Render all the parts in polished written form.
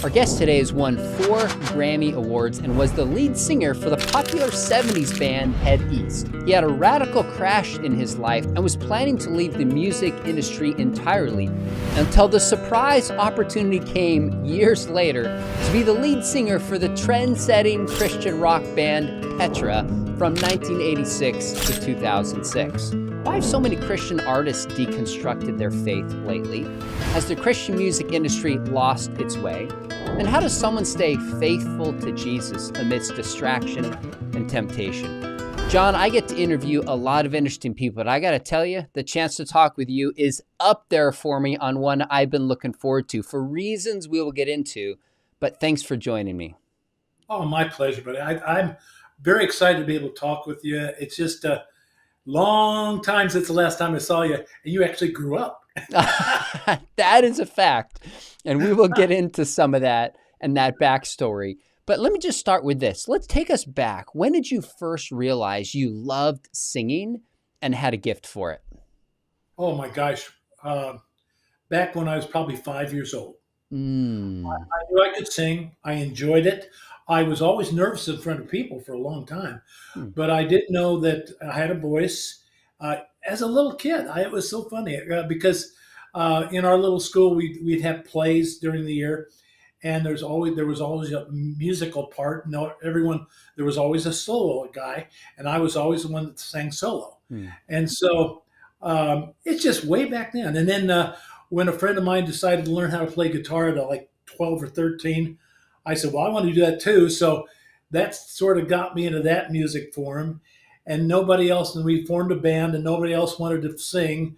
Our guest today has won 4 Grammy Awards and was the lead singer for the popular 70s band Head East. He had a radical crash in his life and was planning to leave the music industry entirely until the surprise opportunity came years later to be the lead singer for the trend-setting Christian rock band Petra from 1986 to 2006. Why have so many Christian artists deconstructed their faith lately? Has the Christian music industry lost its way? And how does someone stay faithful to Jesus amidst distraction and temptation? John, I get to interview a lot of interesting people, but I got to tell you, the chance to talk with you is up there for me on one I've been looking forward to for reasons we will get into. But thanks for joining me. Oh, my pleasure, buddy. I'm very excited to be able to talk with you. It's just a long time since the last time I saw you, and you actually grew up. That is a fact. And we will get into some of that and that backstory. But let me just start with this. Let's take us back. When did you first realize you loved singing and had a gift for it? Oh, my gosh. Back when I was probably 5 years old. I knew I could sing. I enjoyed it. I was always nervous in front of people for a long time, but I didn't know that I had a voice. As a little kid, it was so funny because in our little school, we'd have plays during the year, and there was always a musical part. No, there was always a solo guy, and I was always the one that sang solo. And so it's just way back then. And then when a friend of mine decided to learn how to play guitar at like 12 or 13, I said, well, I want to do that too. So that sort of got me into that music form, and nobody else, and we formed a band and nobody else wanted to sing.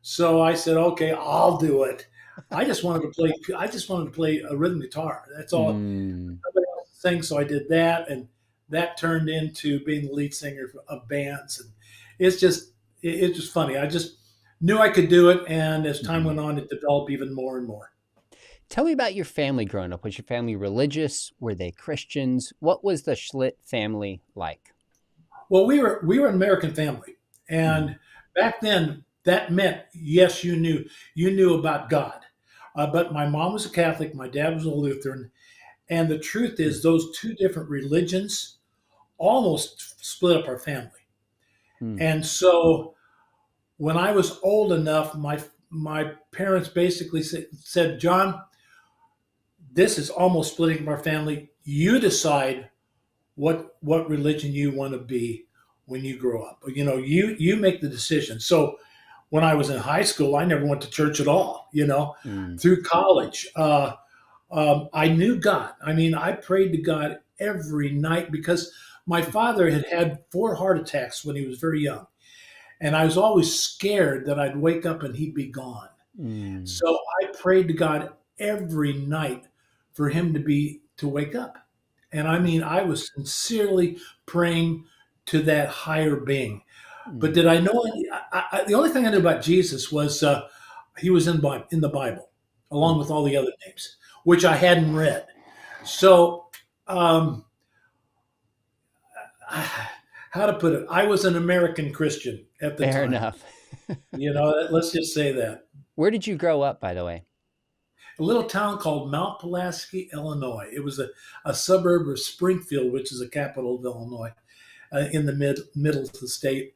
So I said, okay, I'll do it. I just wanted to play a rhythm guitar. That's all. Nobody else sang. So I did that, and that turned into being the lead singer of bands. And it's just funny. I just knew I could do it. And as time went on, it developed even more and more. Tell me about your family growing up. Was your family religious? Were they Christians? What was the Schlitt family like? Well, we were an American family, and back then that meant yes, you knew about God. But my mom was a Catholic, my dad was a Lutheran, and the truth is those two different religions almost split up our family. And so when I was old enough, my parents basically said, John, this is almost splitting our family. You decide what religion you want to be when you grow up. You make the decision. So when I was in high school, I never went to church at all. Through college, I knew God. I mean, I prayed to God every night because my father had 4 heart attacks when he was very young. And I was always scared that I'd wake up and he'd be gone. So I prayed to God every night for him to wake up. And I mean, I was sincerely praying to that higher being. But did I know? The only thing I knew about Jesus was he was in the Bible, along with all the other names, which I hadn't read. So, how to put it? I was an American Christian at the time. Fair enough. Let's just say that. Where did you grow up, by the way? A little town called Mount Pulaski, Illinois. It was a suburb of Springfield, which is the capital of Illinois, in the middle of the state.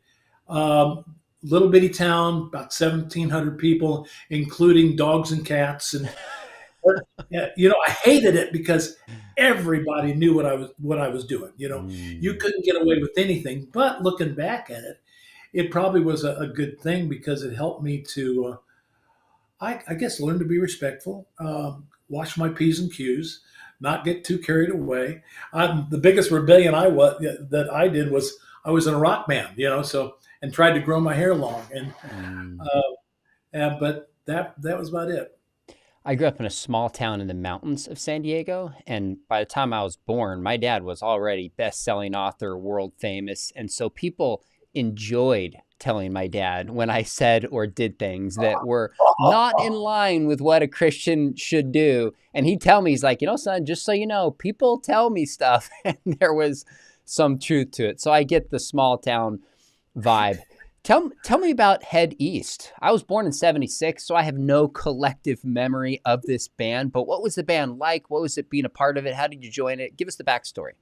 Little bitty town, about 1,700 people, including dogs and cats. And I hated it because everybody knew what I was doing. You couldn't get away with anything. But looking back at it, it probably was a good thing because it helped me to, I guess, learn to be respectful, watch my P's and Q's, not get too carried away. The biggest rebellion that I did was I was in a rock band, and tried to grow my hair long, but that was about it. I grew up in a small town in the mountains of San Diego, and by the time I was born, my dad was already best-selling author, world famous, and so people enjoyed telling my dad when I said or did things that were not in line with what a Christian should do. And he'd tell me, he's like, son, just so you know, people tell me stuff, and there was some truth to it. So I get the small town vibe. Tell me about Head East. I was born in '76, so I have no collective memory of this band. But what was the band like? What was it being a part of it? How did you join it? Give us the backstory.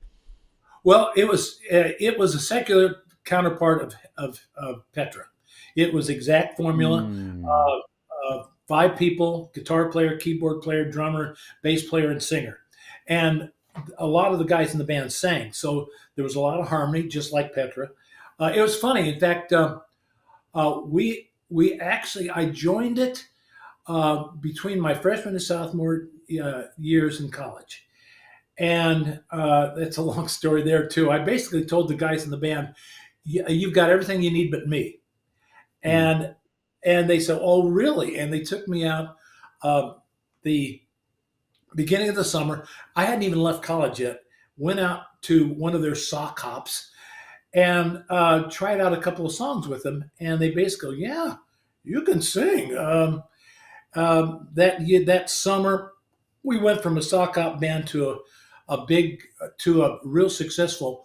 Well, it was a secular counterpart of Petra. It was exact formula. Mm. Five people: guitar player, keyboard player, drummer, bass player, and singer. And a lot of the guys in the band sang, so there was a lot of harmony, just like Petra. It was funny. In fact, we actually I joined it between my freshman and sophomore years in college. And it's a long story there too. I basically told the guys in the band, "You've got everything you need but me." Mm. And they said, "Oh, really?" And they took me out the beginning of the summer. I hadn't even left college yet. Went out to one of their sock hops and tried out a couple of songs with them. And they basically, "Yeah, you can sing." That summer, we went from a sock hop band to a real successful,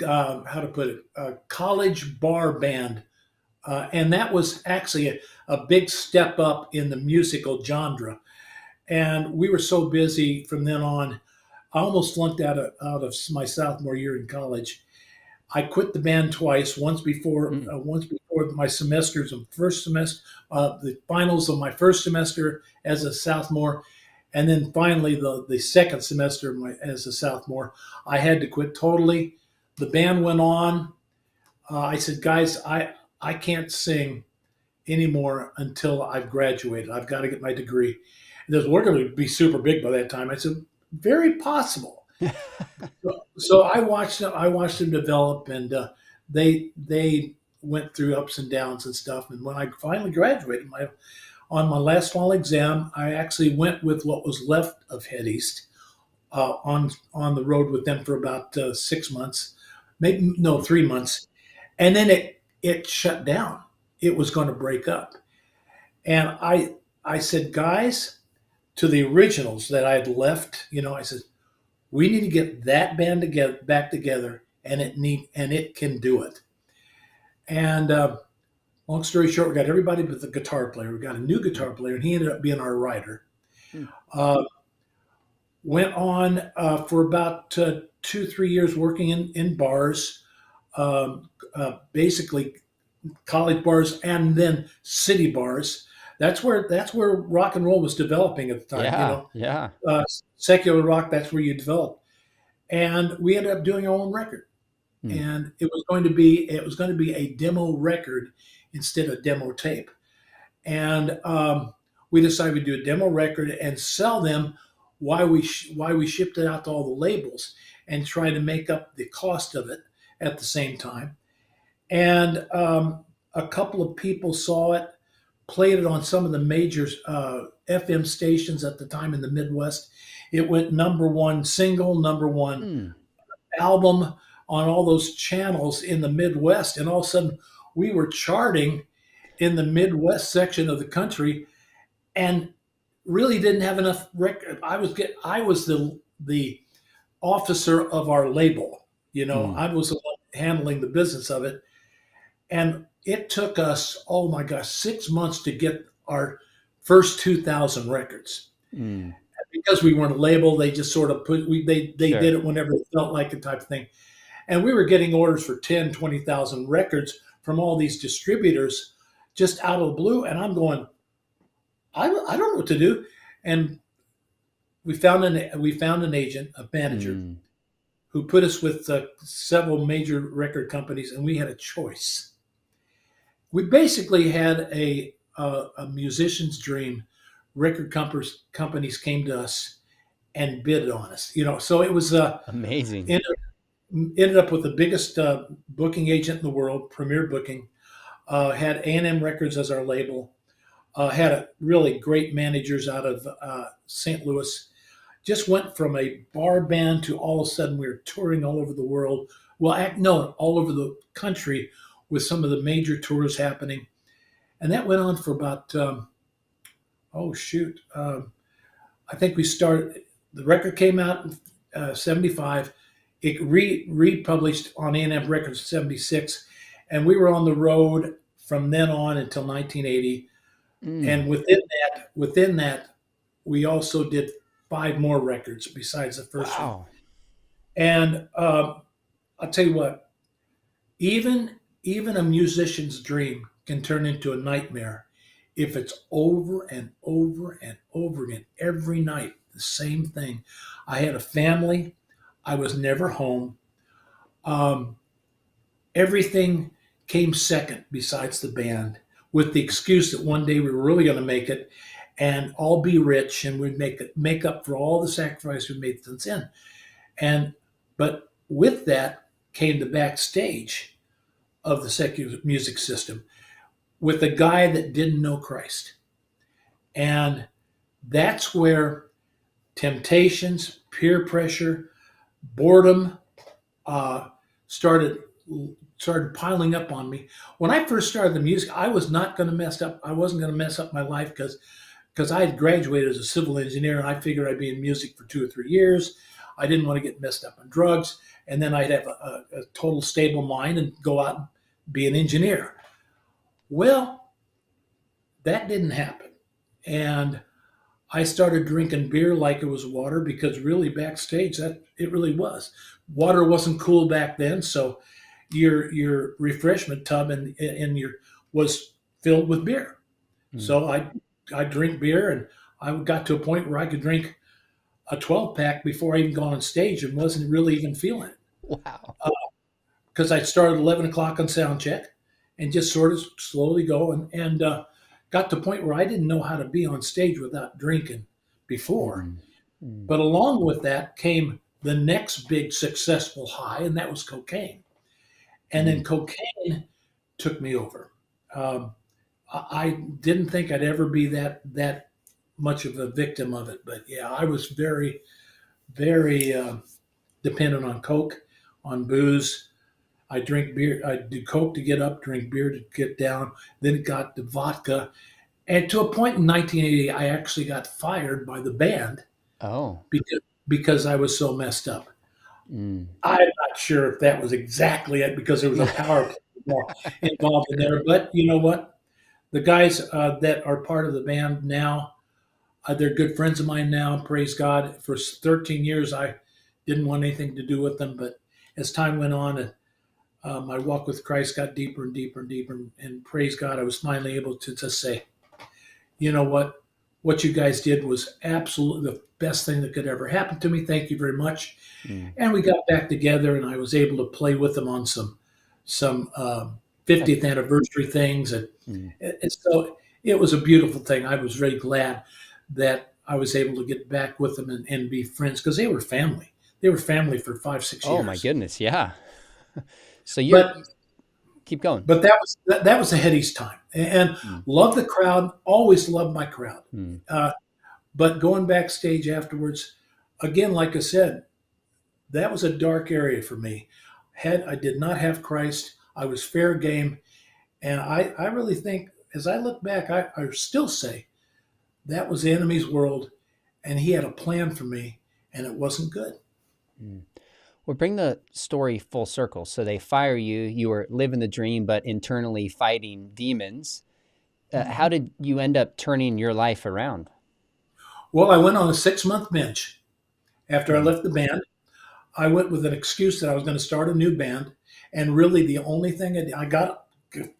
how to put it, college bar band. And that was actually a big step up in the musical genre. And we were so busy from then on. I almost flunked out of my sophomore year in college. I quit the band twice. Mm. Once before my semesters of first semester, the finals of my first semester as a sophomore, and then finally the second semester as a sophomore. I had to quit totally. The band went on. I said, "Guys, I can't sing anymore until I've graduated. I've got to get my degree." And they said, "We're going to be super big by that time." I said, "Very possible." So I watched them. I watched them develop, and they went through ups and downs and stuff. And when I finally graduated, on my last fall exam, I actually went with what was left of Head East on the road with them for about 6 months, maybe no 3 months, and then it shut down. It was going to break up, and I said, "Guys," to the originals that I had left, I said, "We need to get that band together back together, and it can do it." And long story short, we got everybody but the guitar player. We got a new guitar player, and he ended up being our writer. Mm. Uh, Went on for about 2, 3 years working in bars, basically college bars and then city bars. That's where rock and roll was developing at the time. Yeah, yeah. Secular rock. That's where you develop. And we ended up doing our own record, Mm. and it was going to be a demo record instead of demo tape. And we decided we'd do a demo record and sell them why we shipped it out to all the labels and try to make up the cost of it at the same time. And a couple of people saw it, played it on some of the major FM stations at the time in the Midwest. It went number one single, number one Mm. album on all those channels in the Midwest, and all of a sudden we were charting in the Midwest section of the country, and really didn't have enough record. I was the officer of our label. Mm. I was the one handling the business of it, and it took us, oh my gosh, 6 months to get our first 2,000 records. Mm. Because we weren't a label, they just sort of they Sure. did it whenever it felt like it, type of thing. And we were getting orders for 10, 20,000 records from all these distributors just out of the blue. And I'm going, I don't know what to do. And we found an agent, a manager, Mm. who put us with several major record companies, and we had a choice. We basically had a musician's dream. Companies came to us and bid on us. So it was Amazing. ended, ended up with the biggest booking agent in the world, Premier Booking. Had A&M Records as our label. Had a really great managers out of St. Louis. Just went from a bar band to all of a sudden we were touring all over the world. Well, no, all over the country with some of the major tours happening. And that went on for about, oh shoot, I think we started, the record came out in 75. It republished on A&M Records in 76. and we were on the road from then on until 1980. Mm. And within that, we also did 5 more records besides the first one. Wow. And I'll tell you what, even even a musician's dream can turn into a nightmare if it's over and over and over again every night the same thing. I had a family. I was never home. Um, Everything came second besides the band, with the excuse that one day we were really going to make it and all be rich and we'd make up for all the sacrifice we made since then. And but with that came the backstage of the secular music system with a guy that didn't know Christ. And that's where temptations, peer pressure, boredom uh, started started piling up on me. When I first started the music, I was not going to mess up. I wasn't going to mess up my life because I had graduated as a civil engineer and I figured I'd be in music for 2 or 3 years. I didn't want to get messed up on drugs, and then I'd have a total stable mind and go out and be an engineer. Well, that didn't happen, and I started drinking beer like it was water because really backstage that it really was. Water wasn't cool back then, so your refreshment tub and your was filled with beer. Mm. So I drink beer, and I got to a point where I could drink a 12 pack before I even got on stage and wasn't really even feeling it Wow. because I started 11 o'clock on sound check and just sort of slowly go and got to a point where I didn't know how to be on stage without drinking before. Mm. Mm. But along with that came the next big successful high, and that was cocaine. And then Mm. cocaine took me over. Um, I didn't think I'd ever be that much of a victim of it, but yeah, I was very dependent on coke, on booze. I drink beer. I do coke to get up, drink beer to get down. Then it got to vodka, and to a point in 1980, I actually got fired by the band Oh. because I was so messed up. Mm. I'm not sure if that was exactly it because there was a power play involved in there. But you know what? The guys that are part of the band now, they're good friends of mine now. Praise God. For 13 years, I didn't want anything to do with them. But as time went on, my walk with Christ got deeper and deeper and deeper. And praise God, I was finally able to just say, you know what? What you guys did was absolutely the best thing that could ever happen to me. Thank you very much. Mm. And we got back together, and I was able to play with them on some That's 50th anniversary things, mm. and so it was a beautiful thing. I was very glad that I was able to get back with them and be friends because they were family. They were family for 5 6 Oh my years. goodness. Yeah. So you're But keep going. but that was a Hetty's time, and Mm. loved the crowd. Always loved my crowd. Mm. Uh, but going backstage afterwards, again, like I said, that was a dark area for me. I did not have Christ. I was fair game. And I really think, as I look back, I still say that was the enemy's world, and he had a plan for me, and it wasn't good. Mm. Well, bring the story full circle. So they fire you. You were living the dream, but internally fighting demons. How Mhm. did you end up turning your life around? Well, I went on a 6 month bench after I Mm. left the band. I went with an excuse that I was going to start a new band, and really the only thing I got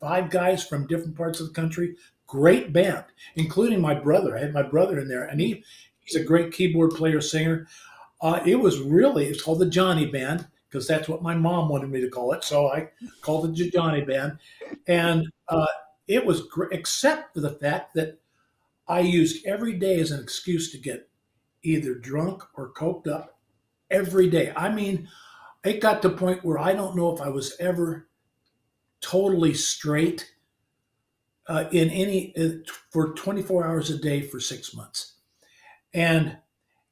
5 guys from different parts of the country, great band, including my brother. I had my brother in there, and he's a great keyboard player, singer. It's called the Johnny Band because that's what my mom wanted me to call it. So I called it the Johnny Band. And it was great, except for the fact that I used every day as an excuse to get either drunk or coked up every day. I mean, it got to the point where I don't know if I was ever totally straight in any for 24 hours a day for 6 months. And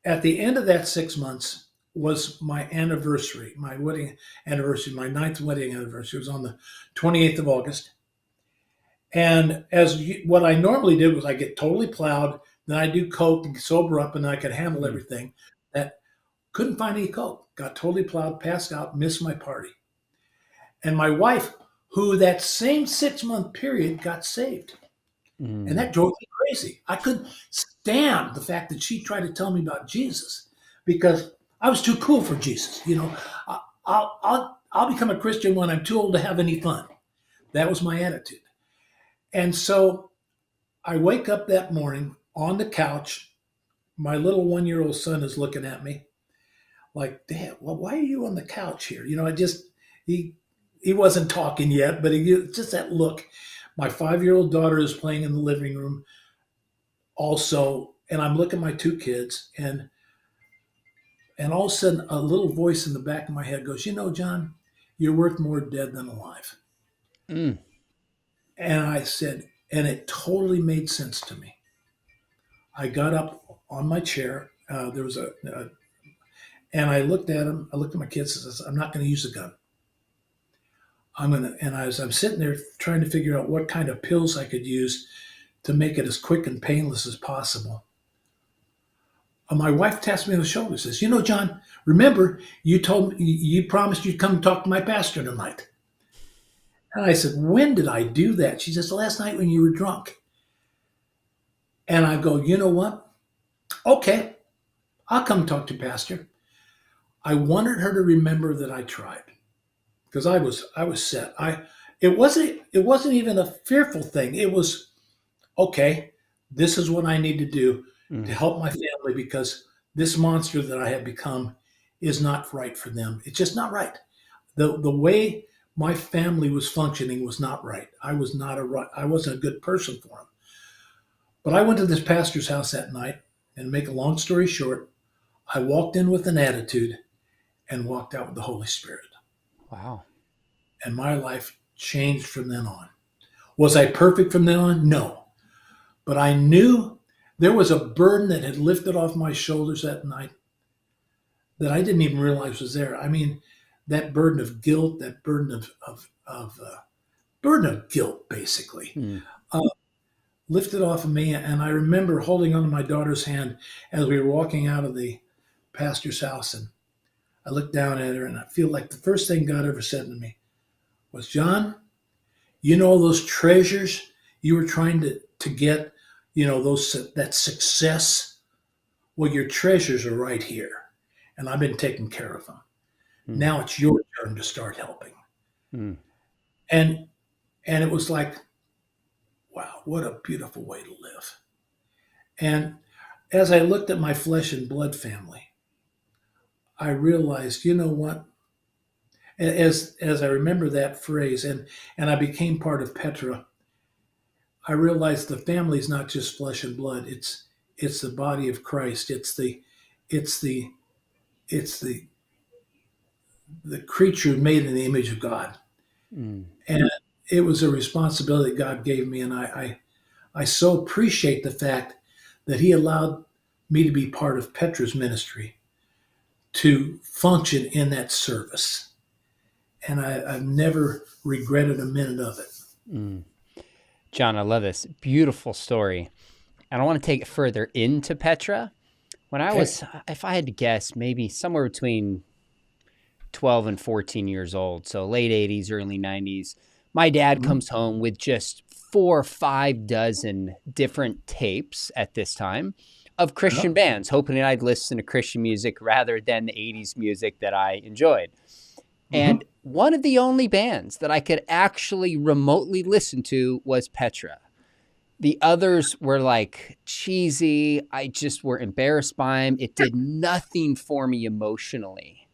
at the end of that 6 months was my anniversary, my wedding anniversary, my ninth wedding anniversary. It was on the 28th of August. And what I normally did was I get totally plowed, then I do coke and sober up, and I could handle Mm. everything. That couldn't find any coke. Got totally plowed, passed out, missed my party. And my wife, who that same 6 month period got saved. And Mm. that drove me crazy. I couldn't stand the fact that she tried to tell me about Jesus because I was too cool for Jesus. I'll become a Christian when I'm too old to have any fun. That was my attitude. And so I wake up that morning on the couch. My little 1-year-old son is looking at me like, Dad, well, why are you on the couch here? I just, he, he wasn't talking yet, but just that look. My 5-year-old daughter is playing in the living room also, and I'm looking at my two kids, and all of a sudden, a little voice in the back of my head goes, John, you're worth more dead than alive. Mm. And I said, and it totally made sense to me. I got up on my chair. There was and I looked at him. I looked at my kids and said, I'm not going to use a gun. And as I'm sitting there trying to figure out what kind of pills I could use to make it as quick and painless as possible, my wife taps me on the shoulder and says, John, remember, you promised you'd come and talk to my pastor tonight. And I said, when did I do that? She says, last night when you were drunk. And I go, you know what? Okay, I'll come talk to pastor. I wanted her to remember that I tried because I was set. It wasn't even a fearful thing. It was, okay, this is what I need to do to Mm. help my family because this monster that I have become is not right for them. It's just not right. The way my family was functioning was not right. I wasn't a good person for them. But I went to this pastor's house that night, and to make a long story short, I walked in with an attitude and walked out with the Holy Spirit. Wow. And my life changed from then on. Was I perfect from then on? No. But I knew there was a burden that had lifted off my shoulders that night that I didn't even realize was there. I mean, that burden of guilt, that burden of guilt, basically, Mm. uh, lifted off of me. And I remember holding onto my daughter's hand as we were walking out of the pastor's house. And I looked down at her, and I feel like the first thing God ever said to me was, John, those treasures you were trying to get, that success. Well, your treasures are right here, and I've been taking care of them. Mm. Now it's your turn to start helping. Mm. And it was like, wow, what a beautiful way to live. And as I looked at my flesh and blood family, I realized, you know what? As I remember that phrase, and I became part of Petra, I realized the family is not just flesh and blood. It's the body of Christ. It's the it's the creature made in the image of God. Mm. And it was a responsibility God gave me, and I so appreciate the fact that He allowed me to be part of Petra's ministry to function in that service. And I've never regretted a minute of it. Mm. John, I love this. Beautiful story. And I want to take it further into Petra. When I Okay. was, if I had to guess, maybe somewhere between 12 and 14 years old, so late 80s, early 90s, my dad Mhm. comes home with just 4 or 5 dozen different tapes at this time of Christian Yeah. bands, hoping that I'd listen to Christian music rather than the 80s music that I enjoyed. Mhm. And one of the only bands that I could actually remotely listen to was Petra. The others were like cheesy. I just were embarrassed by them. It did nothing for me emotionally.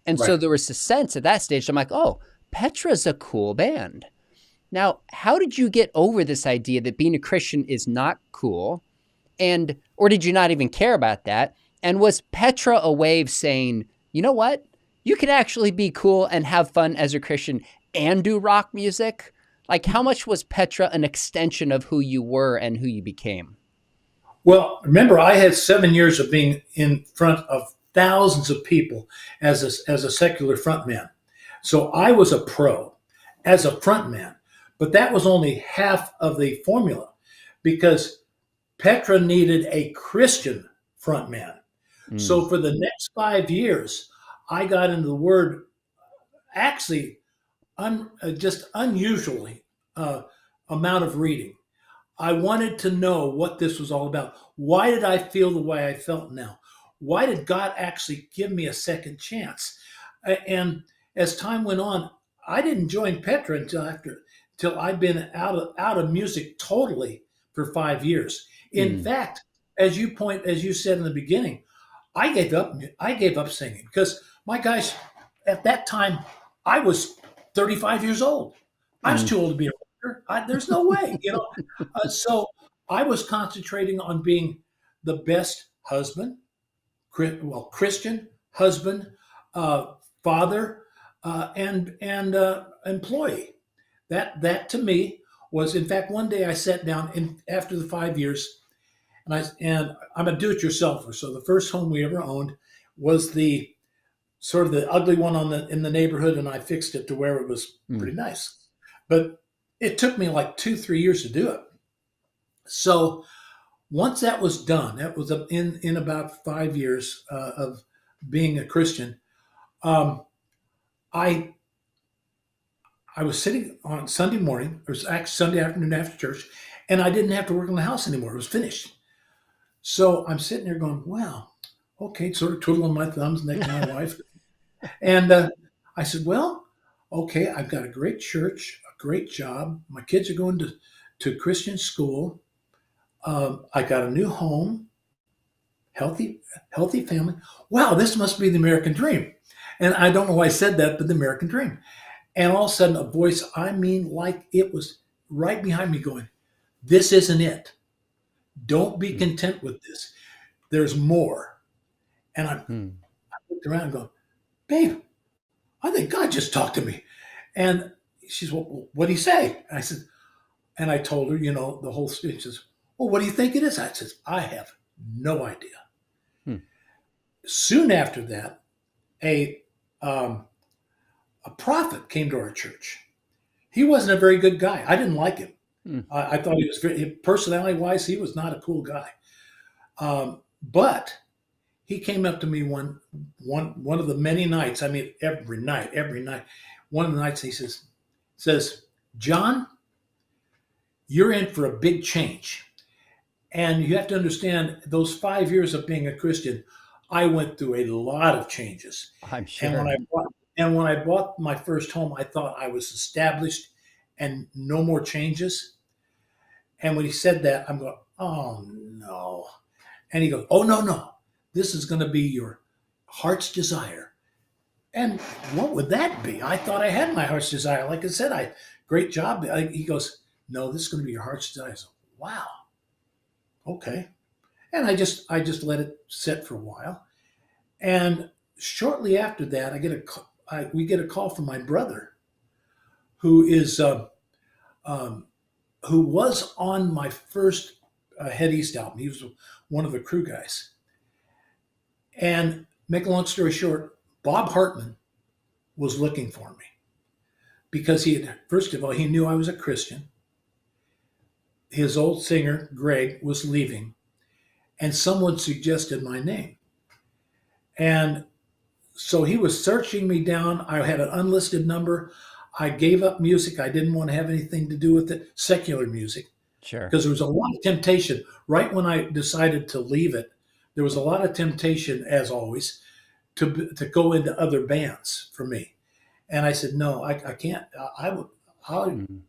And so Right. there was a sense at that stage, I'm like, oh, Petra's a cool band. Now, how did you get over this idea that being a Christian is not cool? Or did you not even care about that? And was Petra a way of saying, you know what? You can actually be cool and have fun as a Christian and do rock music? Like, how much was Petra an extension of who you were and who you became? Well, remember, I had 7 years of being in front of thousands of people as a secular frontman. So I was a pro as a frontman, but that was only half of the formula because Petra needed a Christian frontman. Mm. So for the next 5 years, I got into the Word actually just unusually uh, amount of reading. I wanted to know what this was all about. Why did I feel the way I felt now? Why did God actually give me a second chance? And as time went on, I didn't join Petra until I'd been out of music totally for 5 years. In Mm. fact, as you said in the beginning, I gave up. I gave up singing because my guys, at that time, I was 35 years old. I was Mm. too old to be a rocker. There's no way, you know. So I was concentrating on being the best husband, Christian husband, uh, father, and employee. That to me was, in fact, one day I sat down in after the 5 years, and I'm a do-it-yourselfer. So the first home we ever owned was the sort of the ugly one in the neighborhood, and I fixed it to where it was Mm. pretty nice. But it took me like 2 3 years to do it. So once that was done, that was in about 5 years of being a Christian. Um, I I was sitting on Sunday morning, or it was actually Sunday afternoon after church, and I didn't have to work in the house anymore. It was finished. So I'm sitting there going, "Wow, okay," sort of twiddling my thumbs next to my wife, and I said, "Well, okay, I've got a great church, a great job. My kids are going to Christian school. I got a new home, healthy, healthy family. Wow, this must be the American dream." And I don't know why I said that, but the American dream. And all of a sudden, a voice, I mean, like it was right behind me going, "This isn't it. Don't be Mm. content with this. There's more." And I Mm. looked around and go, "Babe, I think God just talked to me." And she's, "Well, what'd he say?" And I said, and I told her, the whole speech. She says, "Well, what do you think it is?" I said, "I have no idea." Mm. Soon after that, a, um, a prophet came to our church. He wasn't a very good guy. I didn't like him. Mm. I thought he was personality wise, he was not a cool guy. But he came up to me one of the many nights. I mean, every night. One of the nights he says, "John, you're in for a big change, and you have to understand those 5 years of being a Christian. I went through a lot of changes, I'm and when sure. I bought my first home, I thought I was established, and no more changes." And when he said that, I'm going, "Oh no." And he goes, "Oh, no, no. This is going to be your heart's desire." And what would that be? I thought I had my heart's desire. Like I said, great job. He goes, "No, this is going to be your heart's desire." So, wow, okay. And I just let it sit for a while. And shortly after that, we get a call from my brother, who is um, who was on my first Head East album. He was one of the crew guys. And make a long story short, Bob Hartman was looking for me because first of all, he knew I was a Christian. His old singer, Greg, was leaving, and someone suggested my name. And so he was searching me down. I had an unlisted number. I gave up music. I didn't want to have anything to do with it, secular music, Sure. because there was a lot of temptation. Right when I decided to leave it, there was a lot of temptation, as always, to go into other bands for me. And I said, "No, I can't. Mm.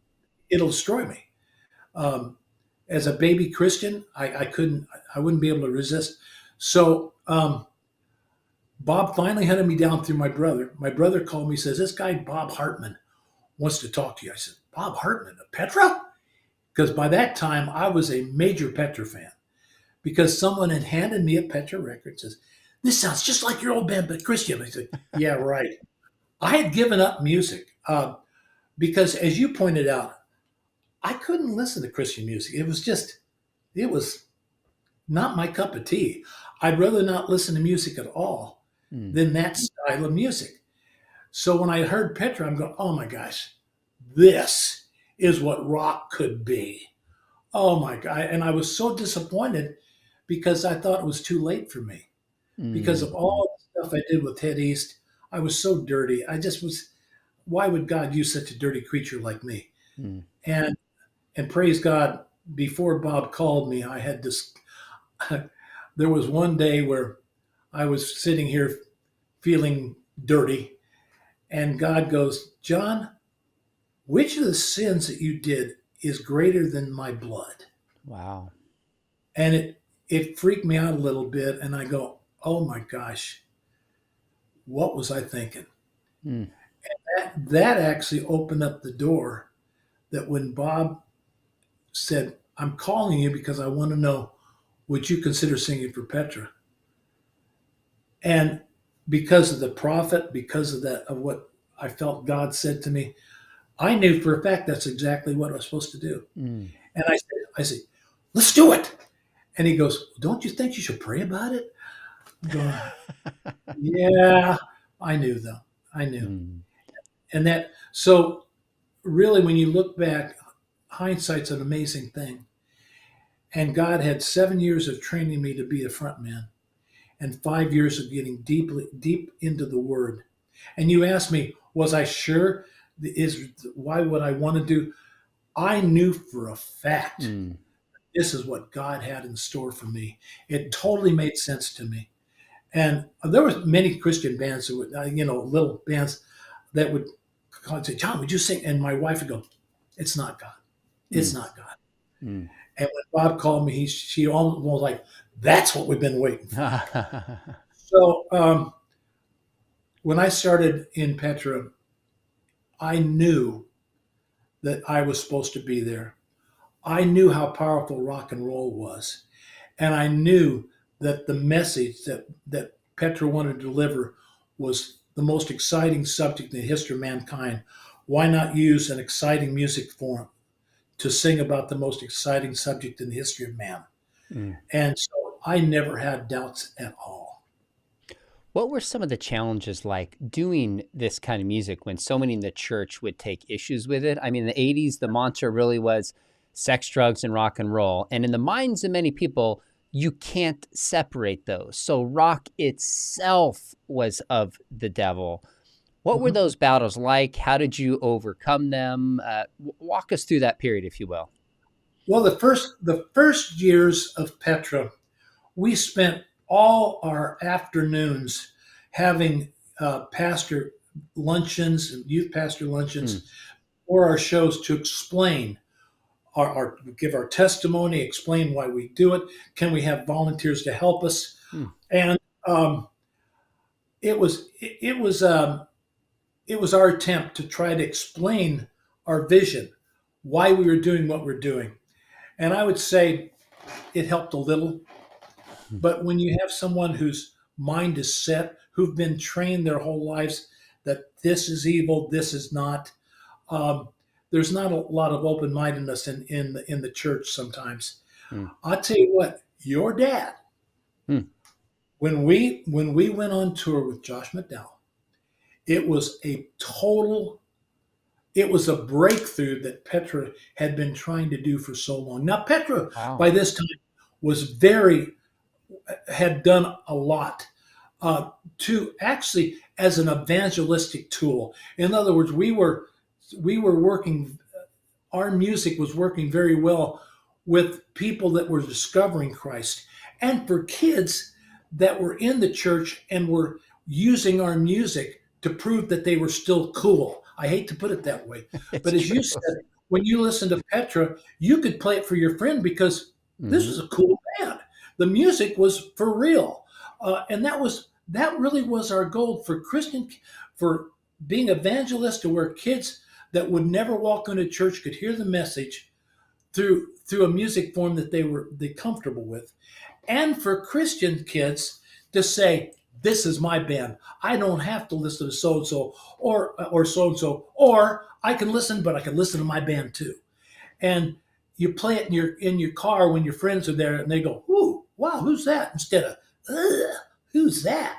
It'll destroy me." Um, as a baby Christian, I couldn't, I wouldn't be able to resist. So Bob finally hunted me down through my brother. My brother called me, says, "This guy, Bob Hartman, wants to talk to you." I said, "Bob Hartman, of Petra?" Because by that time, I was a major Petra fan because someone had handed me a Petra record. Says, "This sounds just like your old band, but Christian." I said, "Yeah, right." I had given up music because, as you pointed out, I couldn't listen to Christian music. It was not my cup of tea. I'd rather not listen to music at all Mm. than that style of music. So when I heard Petra, I'm going, "Oh my gosh, this is what rock could be." Oh my God. And I was so disappointed because I thought it was too late for me because Mm. of all the stuff I did with Head East. I was so dirty. I just was why would God use such a dirty creature like me? Mm. And praise God, before Bob called me, I had this. There was one day where I was sitting here feeling dirty, and God goes, John, which of the sins that you did is greater than my blood? Wow. And it freaked me out a little bit, and I go, oh my gosh, what was I thinking? Mm. That actually opened up the door that when Bob said, I'm calling you because I want to know, would you consider singing for Petra? And because of the prophet, because of that, of what I felt God said to me, I knew for a fact that's exactly what I was supposed to do. Mm. And I said, let's do it. And he goes, don't you think you should pray about it? I'm going, yeah, I knew though. I knew. Mm. And that, so really, when you look back, hindsight's an amazing thing. And God had 7 years of training me to be a front man and 5 years of getting deep into the word. And you asked me, was I sure? Why would I want to do? I knew for a fact Mm. this is what God had in store for me. It totally made sense to me. And there were many Christian bands that would, little bands that would call and say, John, would you sing? And my wife would go, it's not God. It's Mm. not God. Mm. And when Bob called me, she almost was like, that's what we've been waiting for. So when I started in Petra, I knew that I was supposed to be there. I knew how powerful rock and roll was. And I knew that the message that Petra wanted to deliver was the most exciting subject in the history of mankind. Why not use an exciting music form to sing about the most exciting subject in the history of man? Mm. And so I never had doubts at all. What were some of the challenges like doing this kind of music when so many in the church would take issues with it? I mean, in the 80s, the mantra really was sex, drugs, and rock and roll. And in the minds of many people, you can't separate those. So rock itself was of the devil. What were Mhm. those battles like? How did you overcome them? Walk us through that period, if you will. Well, the first years of Petra, we spent all our afternoons having pastor luncheons and youth pastor Mm. luncheons or our shows to explain give our testimony, explain why we do it. Can we have volunteers to help us? Mm. And it was it was our attempt to try to explain our vision, why we were doing what we're doing. And I would say it helped a little. But when you have someone whose mind is set, who've been trained their whole lives that this is evil, this is not, um, there's not a lot of open mindedness in the church sometimes. Mm. I'll tell you what, your dad, Mm. when we went on tour with Josh McDowell, it was it was a breakthrough that Petra had been trying to do for so long. Now Petra Wow. by this time was very had done a lot to actually as an evangelistic tool. In other words, we were working. Our music was working very well with people that were discovering Christ, and for kids that were in the church and were using our music to prove that they were still cool. I hate to put it that way, It's but as true. you said, when you listen to Petra, you could play it for your friend because this Hmm. was a cool band. The music was for real, and that really was our goal for Christian, for being evangelist to where kids that would never walk into church could hear the message through a music form that they comfortable with, and for Christian kids to say, "This is my band. I don't have to listen to so and so or so and so, or I can listen, but I can listen to my band too." And you play it in your car when your friends are there, and they go, "Ooh, wow, who's that?" Instead of, "Ugh, who's that?"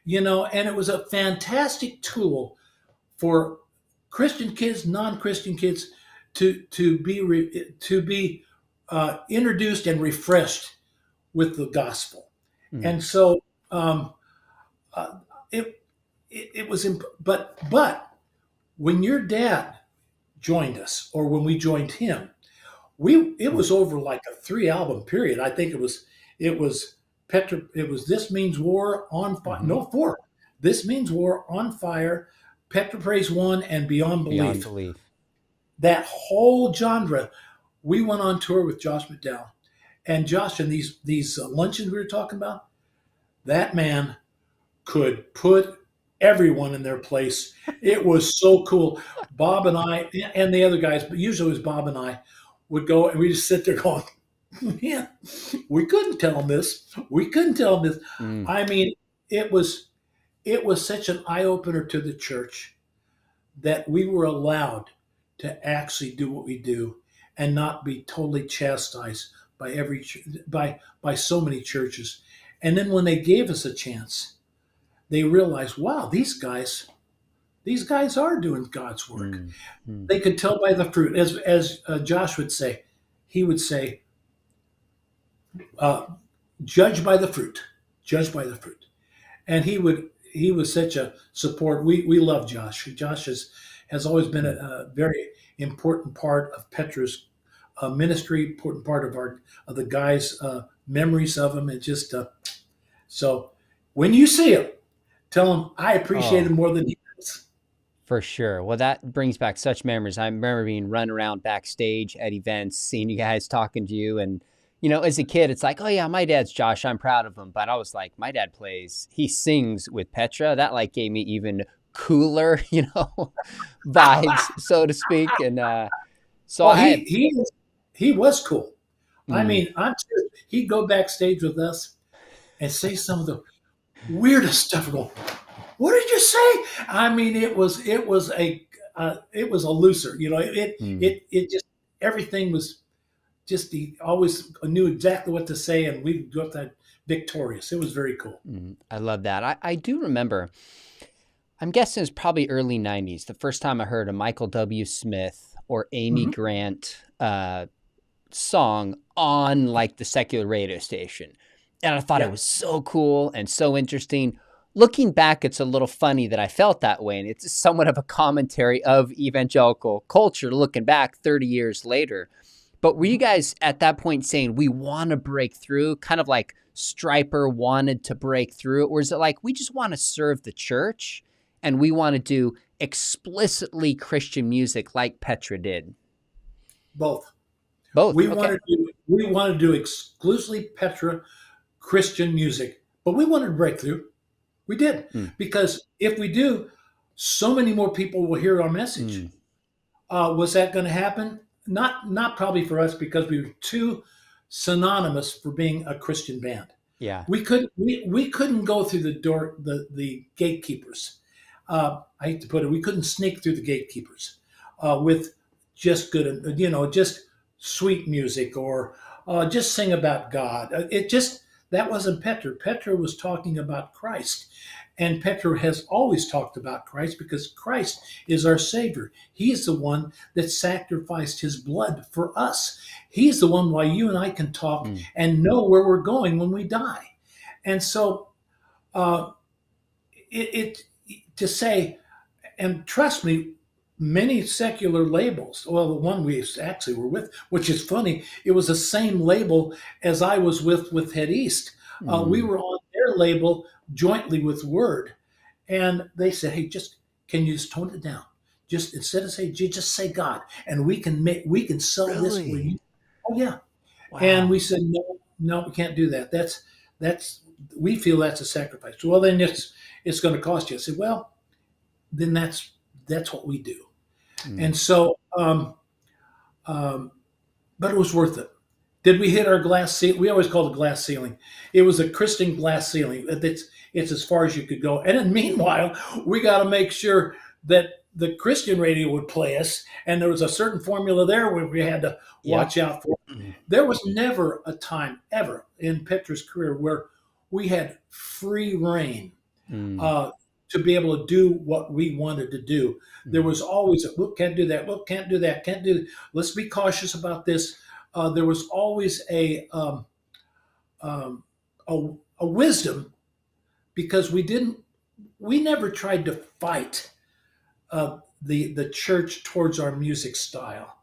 And it was a fantastic tool for Christian kids, non-Christian kids, to be introduced and refreshed with the gospel. Mm. And so um, it, it was, but When your dad joined us, or when we joined him, it Mm. was over like a 3 album period. I think it was Petra. It was This Means War, On Fire. Hmm. No, four. This Means War, On Fire, Petra Praise One, and Beyond Beyond Belief. belief. That whole genre. We went on tour with Josh McDowell, and Josh, and these luncheons we were talking about. That man could put everyone in their place. It was so cool. Bob and I, and the other guys, but usually it was Bob and I, would go and we just sit there going, man, we couldn't tell them this. We couldn't tell them this. Mm. I mean, it was it was such an eye opener to the church that we were allowed to actually do what we do and not be totally chastised by by so many churches. And then when they gave us a chance, they realized, wow, these guys are doing God's work. Mm. Mm. They could tell by the fruit, as Josh would say. He would say, uh, "Judge by the fruit, judge by the fruit." And he was such a support. We love Josh. Josh has always been Mm. a very important part of Petra's ministry, important part of the guys' memories of him, and just so when you see him, tell him I appreciate Oh, him more than he does. for sure. Well, that brings back such memories. I remember being run around backstage at events, seeing you guys talking to you. And, as a kid, it's like, oh, yeah, my dad's Josh. I'm proud of him. But I was like, my dad he sings with Petra. That like gave me even cooler, vibes, so to speak. And so Oh, I, he was cool. I mm, mean, I'm serious. He'd go backstage with us and say some of the weirdest stuff. Go, what did you say? I mean, it was a looser. mm, It just everything was just he always knew exactly what to say, and we got that victorious. It was very cool. I love that. I do remember, I'm guessing it's probably early 90s, the first time I heard a Michael W. Smith or Amy Mhm. Grant song on like the secular radio station. And I thought it Yeah, was so cool and so interesting. Looking back, it's a little funny that I felt that way. And it's somewhat of a commentary of evangelical culture looking back 30 years later. But were you mhm. guys at that point saying, we want to break through, kind of like Striper wanted to break through? Or is it like, we just want to serve the church and we want to do explicitly Christian music like Petra did? Both. Both. Okay. We wanted to do exclusively Petra Christian music, but we wanted breakthrough. We did Mm, because if we do, so many more people will hear our message. mm, Was that going to happen? Not probably for us because we were too synonymous for being a Christian band. yeah. We couldn't go through the door the gatekeepers. I hate to put it, we couldn't sneak through the gatekeepers with just good, just sweet music or just sing about God. It just that wasn't Petra. Petra was talking about Christ, and Petra has always talked about Christ because Christ is our Savior. He's the one that sacrificed His blood for us. He's the one why you and I can talk Mm, and know where we're going when we die. And so uh, to say, and trust me, many secular labels. Well, the one we actually were with, which is funny, it was the same label as I was with Head East. We mm. were on their label jointly with Word, and they said, "Hey, just can you just tone it down? Just instead of say, just say God, and we can sell this for Really? you." Oh yeah, and we Wow. said, "No, no, we can't do that. That's we feel that's a sacrifice." Well, then it's going to cost you. I said, "Well, then that's what we do." Mm. And so, um, but it was worth it. Did we hit our glass ceiling? We always call it glass ceiling. It was a Christian glass ceiling. It's as far as you could go. And then meanwhile, we got to make sure that the Christian radio would play us, and there was a certain formula there where we had to Yep. watch out for. Mm. There was never a time ever in Petra's career where we had free reign Mm. uh, to be able to do what we wanted to do. There Mm. was always, look, can't do that. Look, can't do that. Can't do. Let's be cautious about this. There was always um, a a wisdom because we never tried to fight the church towards our music style.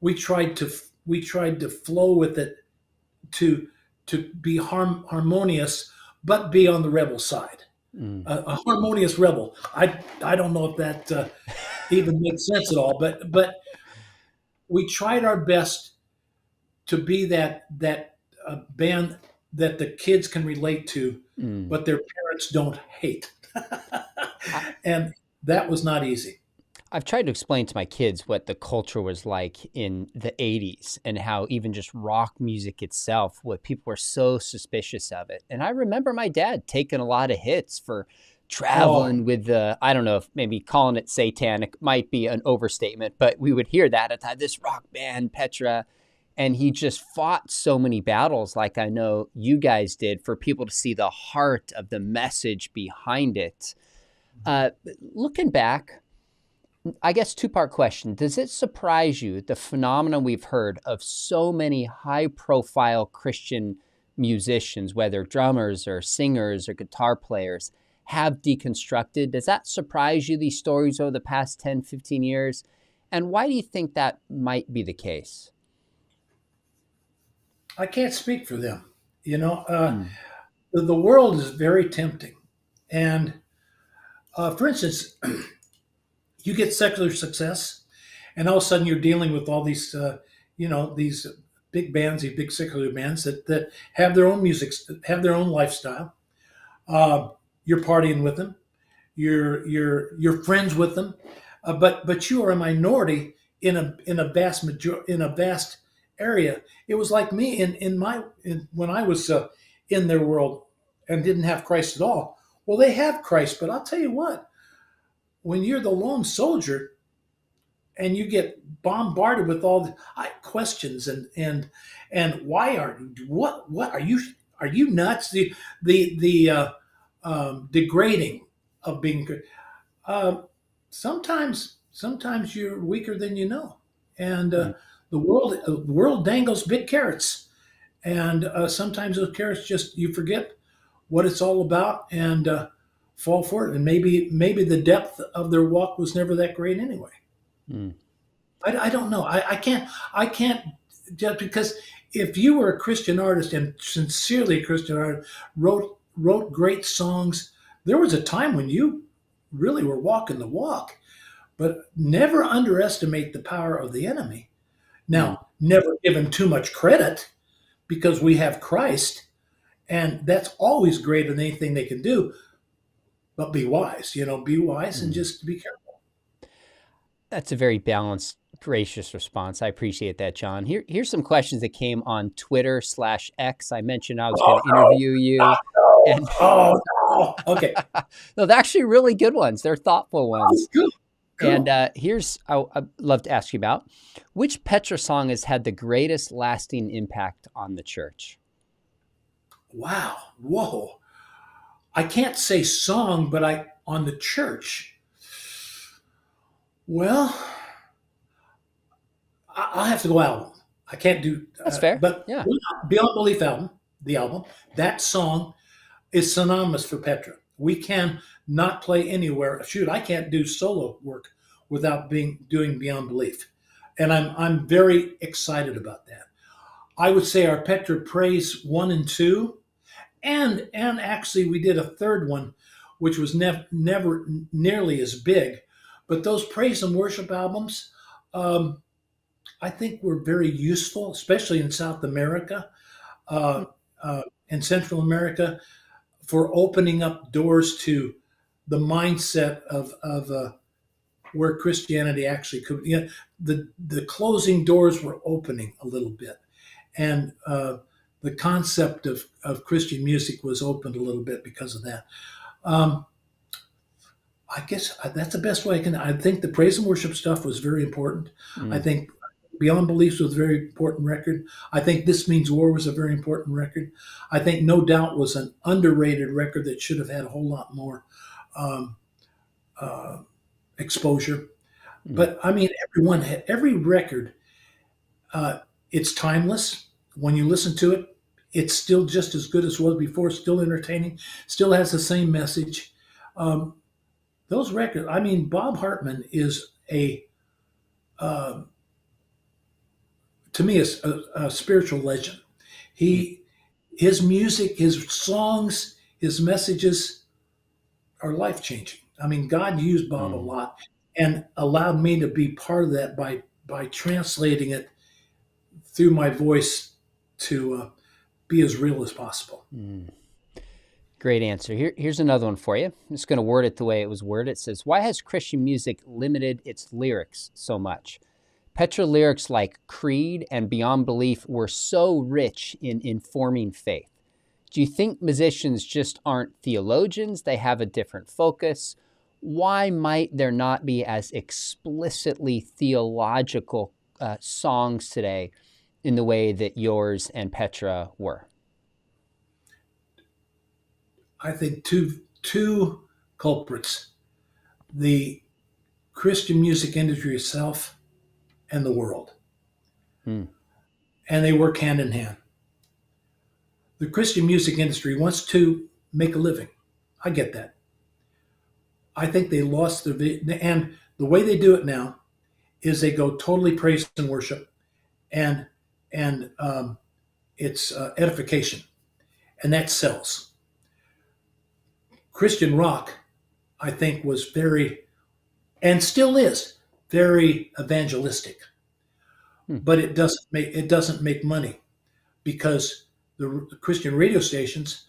We tried to we tried to flow with it to be harmonious, but be on the rebel side. Mm. A harmonious rebel. I don't know if that even makes sense at all, but we tried our best to be that band that the kids can relate to, Mm. but their parents don't hate, I, and that was not easy. I've tried to explain to my kids what the culture was like in the 80s and how even just rock music itself, what people were so suspicious of it. And I remember my dad taking a lot of hits for Oh, traveling with the, I don't know if maybe calling it satanic might be an overstatement, but we would hear that at this rock band, Petra. And he just fought so many battles, like I know you guys did, for people to see the heart of the message behind it. Uh, Looking back, I guess two-part question. Does it surprise you the phenomenon we've heard of so many high-profile Christian musicians, whether drummers or singers or guitar players, have deconstructed? Does that surprise you, these stories over the past 10, 15 years? And why do you think that might be the case? I can't speak for them. You know, Mm. the world is very tempting, and for instance, you get secular success, and all of a sudden you're dealing with all these, these big bands, these big secular bands that have their own music, have their own lifestyle. Uh, you're partying with them, you're friends with them, but you are a minority in a in a vast area. It was like me when I was in their world and didn't have Christ at all. Well, they have Christ, but I'll tell you what: when you're the lone soldier and you get bombarded with all the questions and why what are you nuts? The degrading of being good. Um, sometimes you're weaker than you know, and Mm. the world dangles big carrots, and sometimes those carrots just you forget what it's all about and fall for it. And maybe the depth of their walk was never that great anyway. Mm. I don't know. I can't just because if you were a Christian artist and sincerely a Christian artist wrote great songs, there was a time when you really were walking the walk. But never underestimate the power of the enemy. Mm. Now, never give him too much credit because we have Christ, and that's always greater than anything they can do. But be wise, be wise and Mm. just be careful. That's a very balanced, gracious response. I appreciate that, John. Here's some questions that came on Twitter/X. I mentioned I was going Oh to no! interview you, No! and Oh no! Okay. no, they're actually really good ones. They're thoughtful Oh, ones. cool. And Cool. I'd love to ask you about which Petra song has had the greatest lasting impact on the church? Wow. Whoa. I can't say song, but I on the church. Well, I'll have to go album. I can't do, That's fair. but Yeah. Beyond Belief album, the album, that song is synonymous for Petra. We can not play anywhere. Shoot, I can't do solo work without being doing Beyond Belief, and I'm very excited about that. I would say our Petra Praise 1 and 2, and actually we did a third one, which was never nearly as big, but those praise and worship albums. Um, I think were very useful, especially in South America, uh, and Central America, for opening up doors to the mindset of where Christianity actually could. The closing doors were opening a little bit, and the concept of Christian music was opened a little bit because of that. Um, I guess that's the best way I can. I think the praise and worship stuff was very important. I Mm. think Beyond Beliefs was a very important record. I think This Means War was a very important record. I think No Doubt was an underrated record that should have had a whole lot more um, uh, exposure. Mm. But I mean, every record, uh, it's timeless. When you listen to it, it's still just as good as it was before. Still entertaining. Still has the same message. Um, those records. I mean, Bob Hartman is uh, to me, a spiritual legend. Mm, He, his music, his songs, his messages are life changing. I mean, God used Bob a mm, lot and allowed me to be part of that by translating it through my voice to be as real as possible. mm. Great answer. Here's another one for you. I'm just going to word it the way it was worded. It says, why has Christian music limited its lyrics so much? Petra lyrics like Creed and Beyond Belief were so rich in informing faith. Do you think musicians just aren't theologians? They have a different focus? Why might there not be as explicitly theological songs today in the way that yours and Petra were? I think two culprits: the Christian music industry itself and the world, Hmm. and they work hand in hand. The Christian music industry wants to make a living. I get that. I think they lost and the way they do it now is they go totally praise and worship, and and it's edification, and that sells. Christian rock, I think, was very, and still is, very evangelistic, Hmm. but it doesn't make money because the Christian radio stations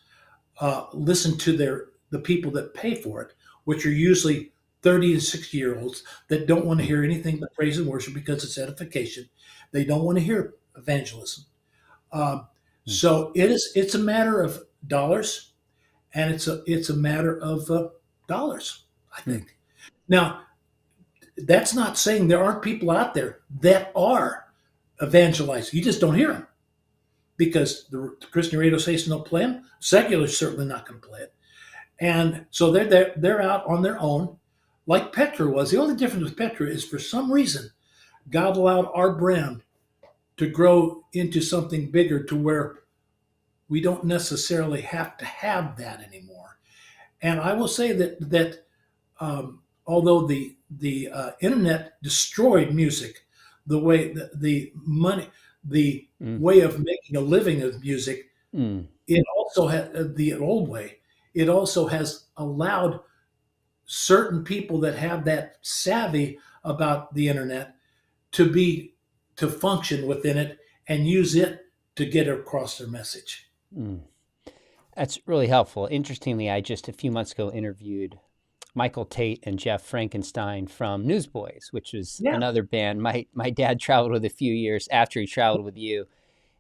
listen to the people that pay for it, which are usually 30 and 60-year-olds that don't want to hear anything but praise and worship because it's edification. They don't want to hear evangelism. Um, Hmm. so it's a matter of dollars, and it's a matter of dollars, I Hmm. think. Now, that's not saying there aren't people out there that are evangelizing. You just don't hear them because the Christian radio station don't play them. Secular's certainly not going to play it. And so they're out on their own, like Petra was. The only difference with Petra is for some reason God allowed our brand to grow into something bigger to where we don't necessarily have to have that anymore. And I will say that although the internet destroyed music, the way the money, the Mm, way of making a living of music, mm, it also had the old way. It also has allowed certain people that have that savvy about the internet to be to function within it and use it to get across their message. mm. That's really helpful. Interestingly, I just a few months ago interviewed Michael Tate and Jeff Frankenstein from Newsboys, which was Yeah. another band my dad traveled with a few years after he traveled with you.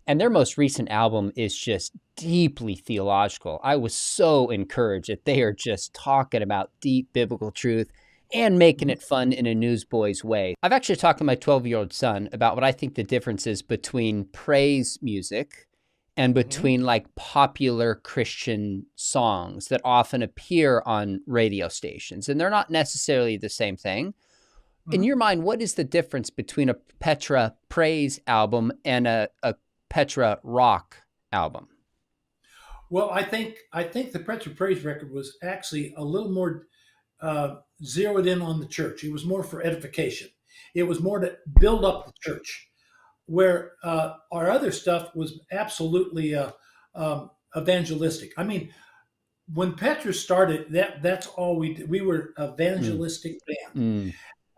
And their most recent album is just deeply theological. I was so encouraged that they are just talking about deep biblical truth and making Mhm. it fun in a Newsboys way. I've actually talked to my 12-year-old son about what I think the difference is between praise music and Mhm. between like popular Christian songs that often appear on radio stations. And they're not necessarily the same thing. In Mhm. your mind, what is the difference between a Petra praise album and a Petra rock album? Well, I think the Prince of Praise record was actually a little more zeroed in on the church. It was more for edification. It was more to build up the church. Where our other stuff was absolutely evangelistic. I mean, when Petra started, that's all we did. We were Mm, evangelistic band.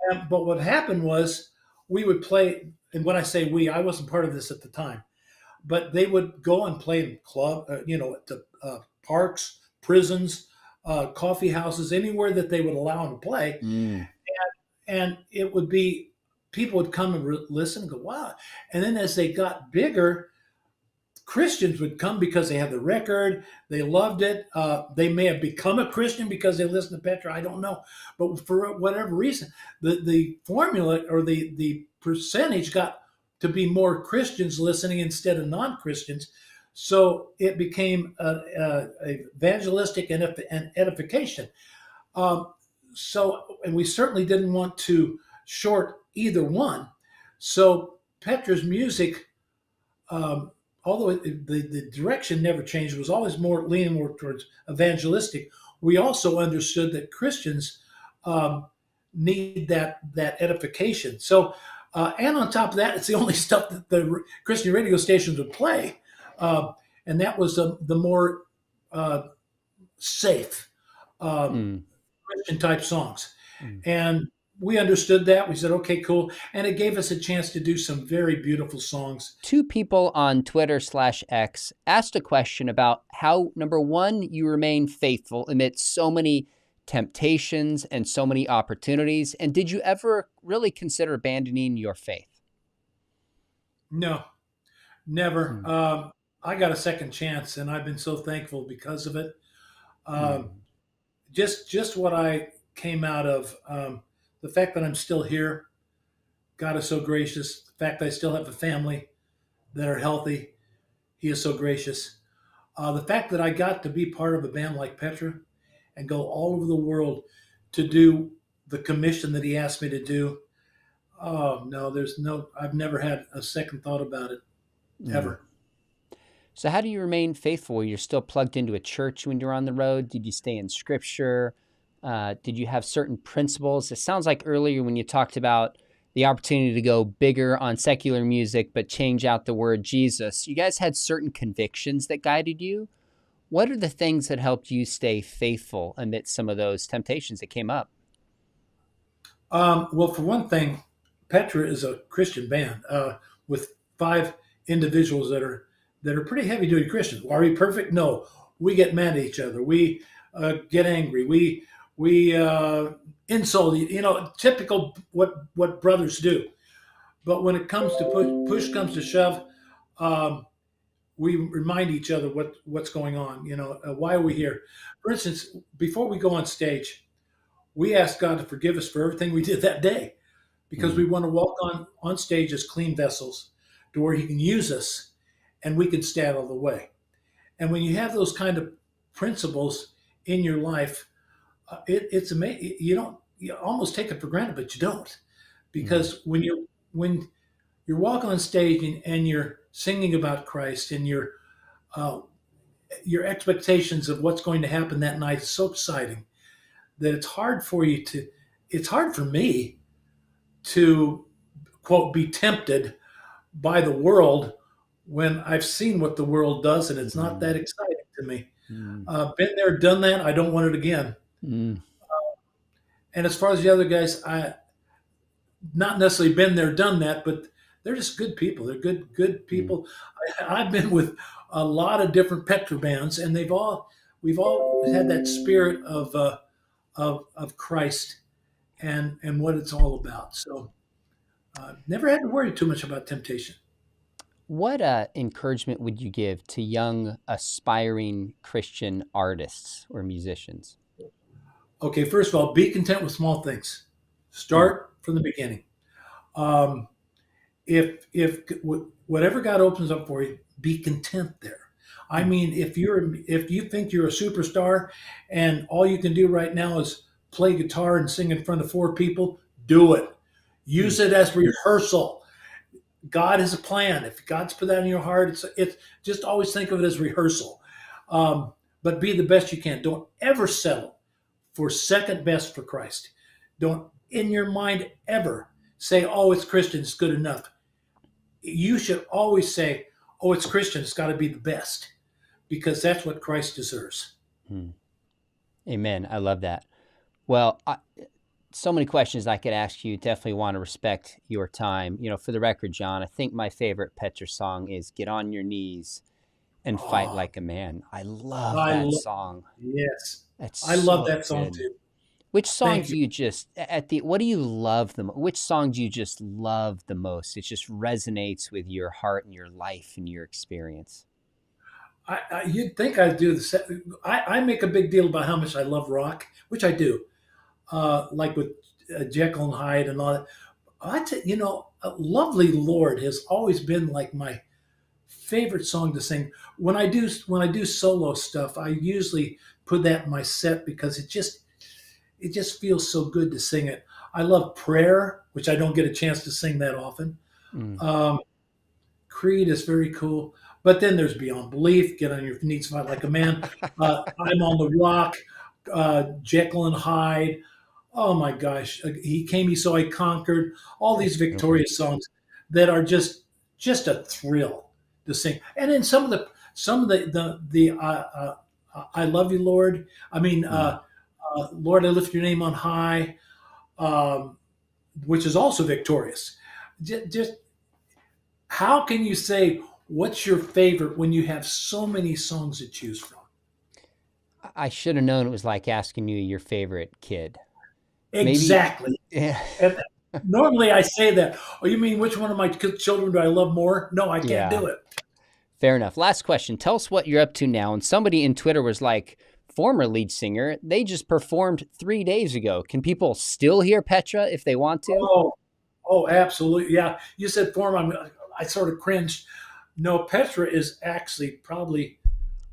mm, But what happened was we would play, and when I say we, I wasn't part of this at the time, but they would go and play in at the parks, prisons, coffee houses, anywhere that they would allow them to play. mm, And it would be people would come and listen and go, wow. And then as they got bigger, Christians would come because they had the record, they loved it. They may have become a Christian because they listened to Petra. I don't know, but for whatever reason, the formula or the percentage got to be more Christians listening instead of non-Christians. So it became a evangelistic and edification. Um, and we certainly didn't want to short either one. So Petra's music, um, although the direction never changed, it was always more leaning more towards evangelistic. We also understood that Christians um, need that edification. So, and on top of that, it's the only stuff that the Christian radio stations would play, uh, and that was the more uh, safe Mm, Christian type songs. mm. And we understood that. We said, okay, cool, and it gave us a chance to do some very beautiful songs. Two people on Twitter/X asked a question about how, number one, you remain faithful amidst so many temptations and so many opportunities. And did you ever really consider abandoning your faith? No, never. Mm, I got a second chance, and I've been so thankful because of it. Um, mm, just what I came out of, the fact that I'm still here. God is so gracious. The fact that I still have a family that are healthy. He is so gracious. The fact that I got to be part of a band like Petra and go all over the world to do the commission that he asked me to do. Oh no, there's no. I've never had a second thought about it mm. ever. So, how do you remain faithful? You're still plugged into a church when you're on the road? Did you stay in scripture? Did you have certain principles? It sounds like earlier when you talked about the opportunity to go bigger on secular music, but change out the word Jesus, you guys had certain convictions that guided you. What are the things that helped you stay faithful amidst some of those temptations that came up? Well, for one thing, Petra is a Christian band with five individuals that are pretty heavy duty Christians. Are we perfect? No. We get mad at each other. We get angry. We insult. Typical what brothers do. But when it comes to push comes to shove, um, we remind each other what's going on. Why are we here? For instance, before we go on stage, we ask God to forgive us for everything we did that day because we Mm, want to walk on stage as clean vessels to where He can use us and we can stand all the way. And when you have those kind of principles in your life, it's amazing. You almost take it for granted, but you don't, mm, because when you're walking on stage and you're singing about Christ and uh, your expectations of what's going to happen that night is so exciting that it's hard for you to. It's hard for me to quote be tempted by the world when I've seen what the world does and it's not that mm, exciting to me. mm, Been there, done that. I don't want it again. mm, And as far as the other guys, I not necessarily been there, done that, but they're just good people. They're good mm. people. I've been with a lot of different Petra bands, and we've all had that spirit of Christ and what it's all about. So never had to worry too much about temptation. What encouragement would you give to young, aspiring Christian artists or musicians? Okay, first of all, be content with small things. Mm, Start from the beginning. Um, if whatever God opens up for you, be content there. I mm, mean, if you think you're a superstar and all you can do right now is play guitar and sing in front of four people, do it. mm, Use it as rehearsal. God has a plan. If God's put that in your heart, it's just always think of it as rehearsal. Um, but be the best you can. Don't ever settle for second best for Christ. Don't in your mind ever say, "Oh, it's Christian, it's good enough." You should always say, "Oh, it's Christian, it's got to be the best," because that's what Christ deserves. mm. Amen. I love that. Well, so many questions I could ask you. Definitely want to respect your time. For the record, John, I think my favorite Petra song is Get on Your Knees and Fight Oh, Like a Man. I love I that love song. yes, That's I love so that song good. too. Which song Thank do you. you just what do you love which song do you just love the most? It just resonates with your heart and your life and your experience. You'd think I do I make a big deal about how much I love rock, which I do. Like with Jekyll and Hyde and all that. "Lovely Lord" has always been like my favorite song to sing. When I do solo stuff, I usually put that in my set because it just feels so good to sing it. I love Prayer, which I don't get a chance to sing that often. Mm. Um, Creed is very cool, but then there's Beyond Belief, Get on Your Knees, Fight Like a Man. I'm on the Rock, Jekyll and Hyde. Oh my gosh, he came, he saw, I conquered. All That's these beautiful. victorious songs that are just a thrill to sing. And then some of the I love you, Lord. I mean, Mm. Lord, I lift your name on high, um, which is also victorious. Just how can you say what's your favorite when you have so many songs to choose from? I should have known it was like asking you your favorite kid. Maybe. Exactly. Yeah. And normally I say that. Oh, you mean which one of my children do I love more? No, I can't Yeah. do it. Fair enough. Last question. Tell us what you're up to now. And somebody in Twitter was like, former lead singer, they just performed 3 days ago. Can people still hear Petra if they want to? Oh, oh, absolutely. Yeah. You said form. I sort of cringed. No, Petra is actually probably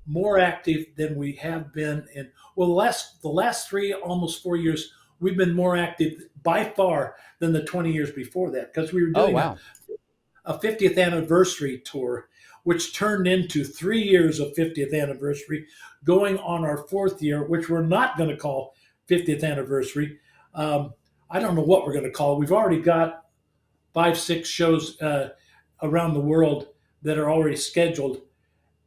more active than we have been in, well, the last 3 almost 4 years we've been more active by far than the 20 years before that, because we were Oh, doing wow. a 50th anniversary tour, which turned into 3 years of 50th anniversary, going on our fourth year, which we're not going to call 50th anniversary. um, I don't know what we're going to call it. We've already got 5 6 shows around the world that are already scheduled,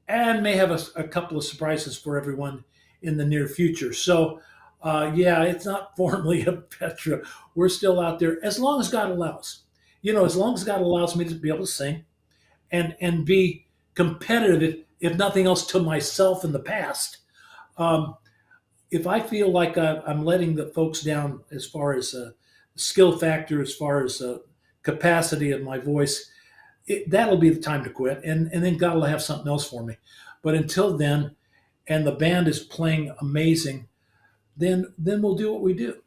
and may have a couple of surprises for everyone in the near future. So, yeah, it's not formally a Petra. We're still out there as long as God allows. As long as God allows me to be able to sing and be competitive, if nothing else, to myself in the past. Um, if I feel like I'm letting the folks down as far as skill factor, as far as capacity of my voice, that'll be the time to quit, and then God will have something else for me. But until then, and the band is playing amazing, then we'll do what we do.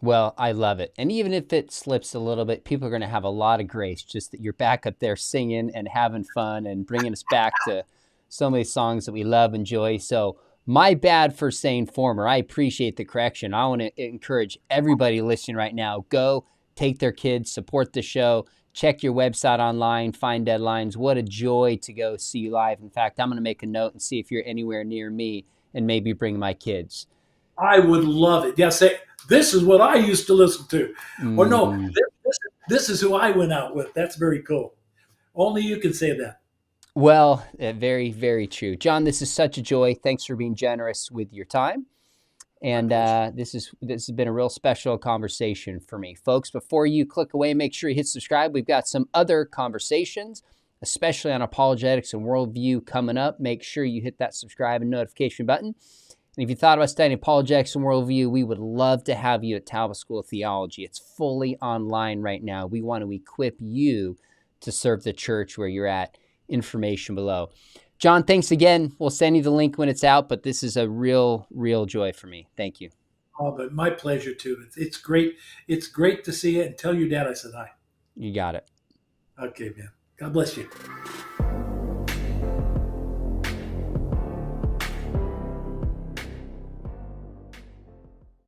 Well, I love it. And even if it slips a little bit, people are going to have a lot of grace just that you're back up there singing and having fun and bringing us back to so many songs that we love and enjoy. So, my bad for saying former. I appreciate the correction. I want to encourage everybody listening right now, go take their kids, support the show, check your website online, find deadlines. What a joy to go see you live. In fact, I'm going to make a note and see if you're anywhere near me and maybe bring my kids. I would love it. Yeah, say this is what I used to listen to, or no, Mm. this is who I went out with. That's very cool. Only you can say that. Well, very, very true. John, this is such a joy. Thanks for being generous with your time. My And pleasure. this has been a real special conversation for me. Folks, before you click away, make sure you hit subscribe. We've got some other conversations, especially on apologetics and worldview coming up. Make sure you hit that subscribe and notification button. And if you thought about studying apologetics and worldview, we would love to have you at Talbot School of Theology. It's fully online right now. We want to equip you to serve the church where you're at. Information below. John, thanks again. We'll send you the link when it's out, but this is a real, real joy for me. Thank you. Oh, but my pleasure too. It's great. It's great to see you, and tell your dad I said hi. You got it. Okay, man. God bless you.